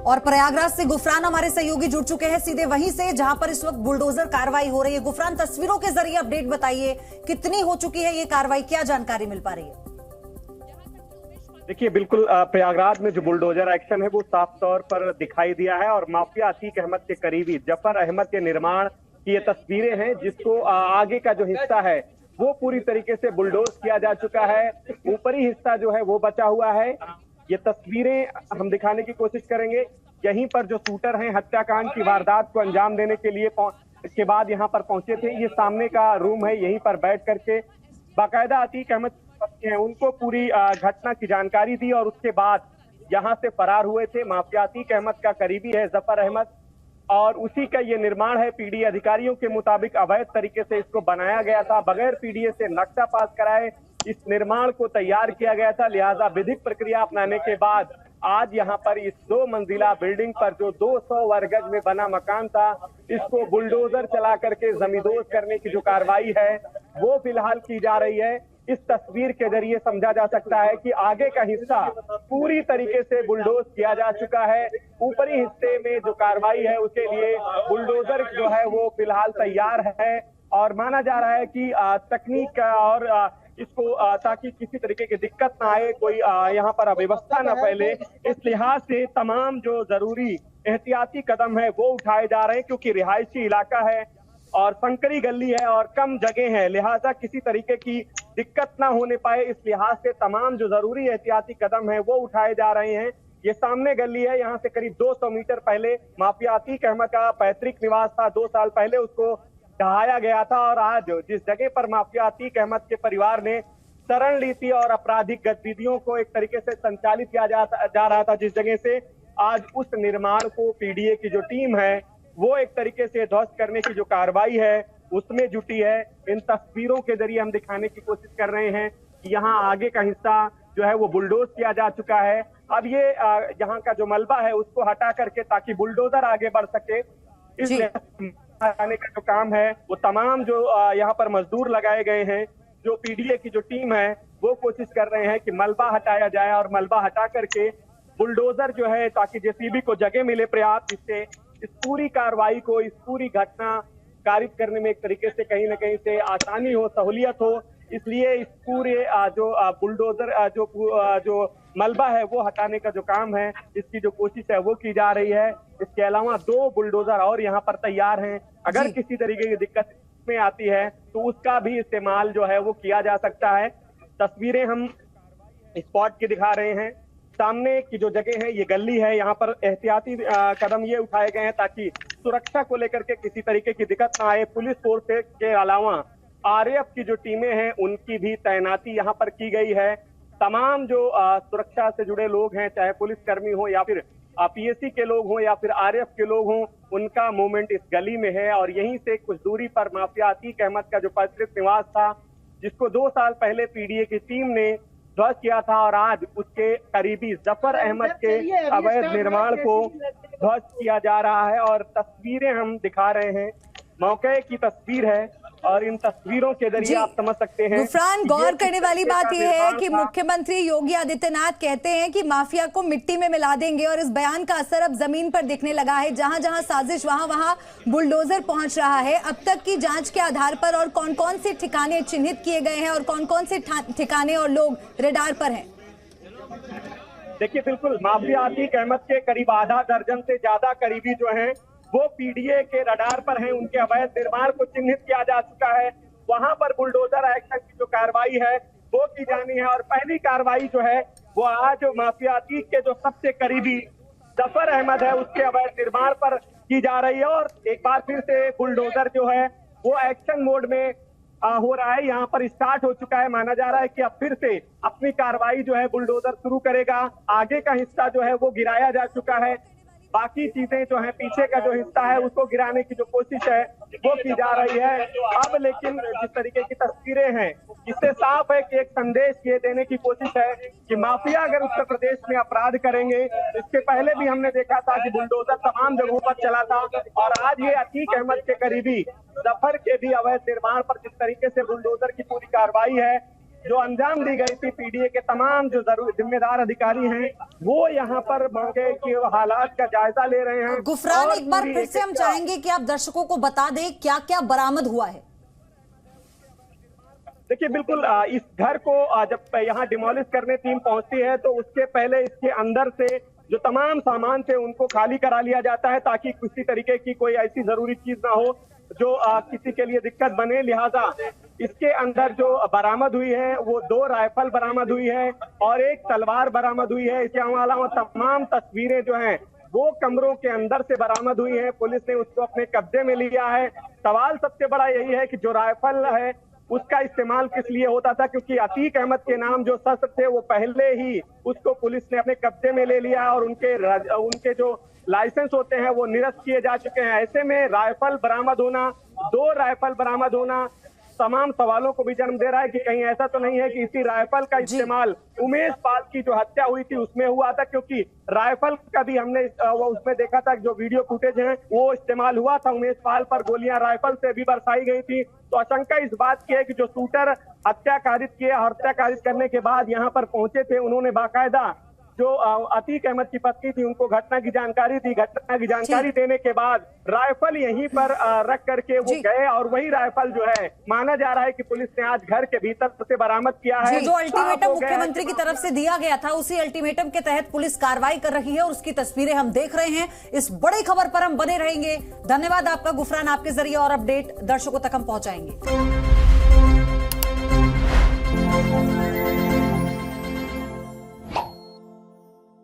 और प्रयागराज से गुफरान हमारे सहयोगी जुड़ चुके हैं सीधे वहीं से जहां पर इस वक्त बुलडोजर कार्रवाई हो रही है। गुफरान, तस्वीरों के जरिए अपडेट बताइए, कितनी हो चुकी है ये कार्रवाई, क्या जानकारी मिल पा रही है? देखिए, बिल्कुल प्रयागराज में जो बुलडोजर एक्शन है वो साफ तौर पर दिखाई दिया है और माफिया अतीक अहमद के करीबी जफर अहमद के निर्माण की ये तस्वीरें हैं, जिसको आगे का जो हिस्सा है वो पूरी तरीके से बुलडोज किया जा चुका है। ऊपरी हिस्सा जो है वो बचा हुआ है। ये तस्वीरें हम दिखाने की कोशिश करेंगे। यहीं पर जो शूटर हैं हत्याकांड की वारदात को अंजाम देने के लिए इसके बाद यहाँ पर पहुंचे थे। ये सामने का रूम है, यहीं पर बैठ करके बाकायदा अतीक अहमद हैं उनको पूरी घटना की जानकारी दी और उसके बाद यहाँ से फरार हुए थे। माफिया अतीक अहमद का करीबी है जफर अहमद और उसी का ये निर्माण है। पीडीए अधिकारियों के मुताबिक अवैध तरीके से इसको बनाया गया था, बगैर पीडीए से नक्शा पास कराए इस निर्माण को तैयार किया गया था। लिहाजा विधिक प्रक्रिया अपनाने के बाद आज यहाँ पर इस 2 मंजिला बिल्डिंग पर जो 200 वर्ग गज में बना मकान था, इसको बुलडोजर चला करके जमींदोज करने की जो कार्रवाई है वो फिलहाल की जा रही है। इस तस्वीर के जरिए समझा जा सकता है कि आगे का हिस्सा पूरी तरीके से बुलडोज किया जा चुका है। ऊपरी हिस्से में जो कार्रवाई है उसके लिए बुलडोजर जो है वो फिलहाल तैयार है और माना जा रहा है कि तकनीक और इसको ताकि किसी तरीके की दिक्कत ना आए, कोई यहाँ पर अव्यवस्था न फैले, इस लिहाज से तमाम जो जरूरी एहतियाती कदम है वो उठाए जा रहे हैं। क्योंकि रिहायशी इलाका है और संकरी गली है और कम जगह है, लिहाजा किसी तरीके की दिक्कत ना होने पाए, इस लिहाज से तमाम जो जरूरी एहतियाती कदम है वो उठाए जा रहे हैं। ये सामने गली है, यहाँ से करीब 200 मीटर पहले माफिया अतीक अहमद का पैतृक निवास था। 2 साल पहले उसको ढहाया गया था और आज जिस जगह पर माफिया अतीक अहमद के परिवार ने शरण ली थी और आपराधिक गतिविधियों को एक तरीके से संचालित किया जा रहा था, जिस जगह से आज उस निर्माण को पीडीए की जो टीम है वो एक तरीके से ध्वस्त करने की जो कार्रवाई है उसमें जुटी है। इन तस्वीरों के जरिए हम दिखाने की कोशिश कर रहे हैं कि यहाँ आगे का हिस्सा जो है वो बुलडोज किया जा चुका है। अब ये यहाँ का जो मलबा है उसको हटा करके ताकि बुलडोजर आगे बढ़ सके, इस हटाने का जो काम है वो तमाम जो यहाँ पर मजदूर लगाए गए हैं, जो पीडीए की जो टीम है वो कोशिश कर रहे हैं कि मलबा हटाया जाए और मलबा हटा करके बुलडोजर जो है ताकि जेसीबी को जगह मिले पर्याप्त, जिससे इस पूरी कार्रवाई को, इस पूरी घटना कारित करने में एक तरीके से कहीं ना कहीं से आसानी हो, सहूलियत हो। इसलिए इस पूरे जो बुलडोजर जो मलबा है वो हटाने का जो काम है, इसकी जो कोशिश है वो की जा रही है। इसके अलावा 2 बुलडोजर और यहाँ पर तैयार हैं। अगर किसी तरीके की दिक्कत में आती है तो उसका भी इस्तेमाल जो है वो किया जा सकता है। तस्वीरें हम स्पॉट की दिखा रहे हैं। सामने की जो जगह है ये गली है, यहाँ पर एहतियाती कदम ये उठाए गए हैं ताकि सुरक्षा को लेकर के किसी तरीके की दिक्कत ना आए। पुलिस फोर्स के अलावा आरएएफ की जो टीमें हैं उनकी भी तैनाती यहाँ पर की गई है। तमाम जो सुरक्षा से जुड़े लोग हैं, चाहे पुलिसकर्मी हो या फिर पीएसी के लोग हों या फिर आरएएफ के लोग हों, उनका मूवमेंट इस गली में है। और यहीं से कुछ दूरी पर माफिया अतीक अहमद का जो पैतृक निवास था, जिसको 2 साल पहले पीडीए की टीम ने ध्वस्त किया था और आज उसके करीबी जफर अहमद के अवैध निर्माण को ध्वस्त किया जा रहा है। और तस्वीरें हम दिखा रहे हैं, मौके की तस्वीर है और इन तस्वीरों के जरिए आप समझ सकते हैं। गुफरान, गौर करने वाली बात यह है कि मुख्यमंत्री योगी आदित्यनाथ कहते हैं कि माफिया को मिट्टी में मिला देंगे और इस बयान का असर अब जमीन पर दिखने लगा है। जहां जहां साजिश वहां बुलडोजर पहुंच रहा है। अब तक की जांच के आधार पर और कौन कौन से ठिकाने चिन्हित किए गए हैं और कौन कौन से ठिकाने और लोग रेडार पर हैं? देखिए, बिल्कुल माफिया अतीक अहमद के करीब आधा दर्जन से ज्यादा करीबी जो हैं वो पीडीए के रडार पर हैं। उनके अवैध निर्माण को चिन्हित किया जा चुका है। वहां पर बुलडोजर एक्शन की जो कार्रवाई है वो की जानी है और पहली कार्रवाई जो है वो आज माफिया अतीक के जो सबसे करीबी जफर अहमद है उसके अवैध निर्माण पर की जा रही है। और एक बार फिर से बुलडोजर जो है वो एक्शन मोड में हो रहा है, यहाँ पर स्टार्ट हो चुका है। माना जा रहा है कि अब फिर से अपनी कार्रवाई जो है बुलडोजर शुरू करेगा। आगे का हिस्सा जो है वो गिराया जा चुका है, बाकी चीजें जो है पीछे का जो हिस्सा है उसको गिराने की जो कोशिश है वो की जा रही है। अब लेकिन जिस तरीके की तस्वीरें हैं इससे साफ है कि एक संदेश ये देने की कोशिश है कि माफिया अगर उत्तर प्रदेश में अपराध करेंगे, इसके पहले भी हमने देखा था कि बुलडोजर तमाम जगहों पर चला था और आज ये अतीक अहमद के करीबी जफर के भी अवैध निर्माण पर जिस तरीके से बुलडोजर की पूरी कार्रवाई है, जो अंजाम दी गई थी पीडीए के तमाम जो जिम्मेदार अधिकारी हैं वो यहाँ पर मौके के हालात का जायजा ले रहे हैं। गुफरान, एक बार फिर से हम चाहेंगे कि आप दर्शकों को बता दें क्या क्या बरामद हुआ है। देखिए बिल्कुल, इस घर को जब यहाँ डिमोलिश करने टीम पहुंचती है तो उसके पहले इसके अंदर से जो तमाम सामान थे उनको खाली करा लिया जाता है ताकि किसी तरीके की कोई ऐसी जरूरी चीज ना हो जो किसी के लिए दिक्कत बने। लिहाजा इसके अंदर जो बरामद हुई है वो 2 राइफल बरामद हुई है और 1 तलवार बरामद हुई है। इसके अलावा तमाम तस्वीरें जो हैं वो कमरों के अंदर से बरामद हुई हैं। पुलिस ने उसको अपने कब्जे में लिया है। सवाल सबसे बड़ा यही है कि जो राइफल है उसका इस्तेमाल किस लिए होता था, क्योंकि अतीक अहमद के नाम जो शस्त्र थे वो पहले ही उसको पुलिस ने अपने कब्जे में ले लिया और उनके जो लाइसेंस होते हैं वो निरस्त किए जा चुके हैं। ऐसे में राइफल बरामद होना, 2 राइफल बरामद होना तमाम सवालों को भी जन्म दे रहा है कि कहीं ऐसा तो नहीं है कि इसी राइफल का इस्तेमाल उमेश पाल की जो हत्या हुई थी उसमें हुआ था, क्योंकि राइफल का भी हमने वो उसमें देखा था जो वीडियो फुटेज है वो इस्तेमाल हुआ था। उमेश पाल पर गोलियां राइफल से भी बरसाई गई थी। तो आशंका इस बात की है कि जो शूटर हत्या कारित करने के बाद यहाँ पर पहुंचे थे उन्होंने बाकायदा जो अतीक अहमद की पत्नी थी उनको घटना की जानकारी देने के बाद राइफल यहीं पर रख करके वो गए और वही राइफल जो है माना जा रहा है कि पुलिस ने आज घर के भीतर से बरामद किया है। जो अल्टीमेटम मुख्यमंत्री की तरफ से दिया गया था उसी अल्टीमेटम के तहत पुलिस कार्रवाई कर रही है और उसकी तस्वीरें हम देख रहे हैं। इस बड़ी खबर पर हम बने रहेंगे। धन्यवाद आपका गुफरान, आपके जरिए और अपडेट दर्शकों तक हम पहुंचाएंगे।